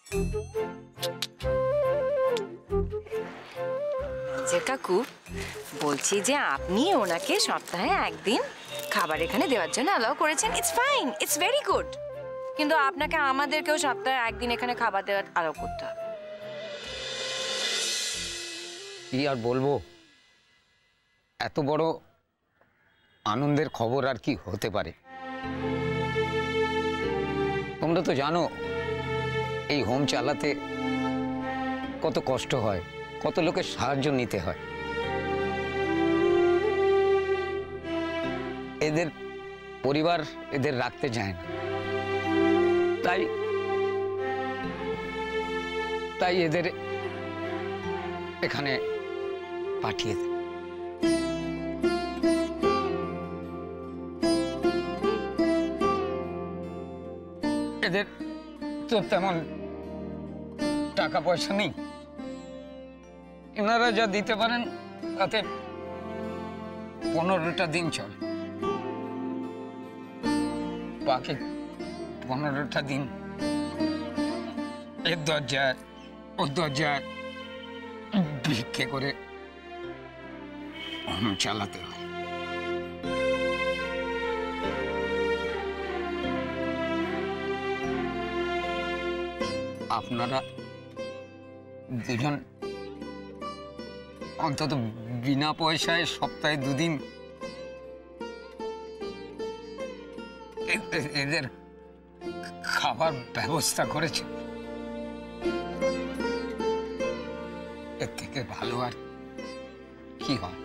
যে কাকু বলছি যে আপনি ওনাকে সপ্তাহে একদিন খাবার এখানে দেওয়ার জন্য অ্যালাউ করেছেন, it's fine, it's very good. কিন্তু আপনাকে আমাদেরকেও সপ্তাহে একদিন এখানে খাবার দেওয়ার অ্যালাউ করতে হবে। কি আর বলবো, এত বড় আনন্দের খবর আর কি হতে পারে। তোমরা তো জানো এই হোম চালাতে কত কষ্ট হয়, কত লোকের সাহায্য নিতে হয়। এদের পরিবার এদের রাখতে চায় না, তাই এদের এখানে পাঠিয়ে দেয়। এদের তো তেমন টাকা পয়সা নেই, এনারা যা দিতে পারেন তাতে 15টা দিন চলে। বাকি 15টা দিন এর দরজায় ওর দরজায় ভিক্ষে করে চালাতে হয়। আপনারা দুজন অন্তত বিনা পয়সায় সপ্তাহে 2 দিন এদের খাবার ব্যবস্থা করেছে, এর থেকে ভালো আর কি হয়।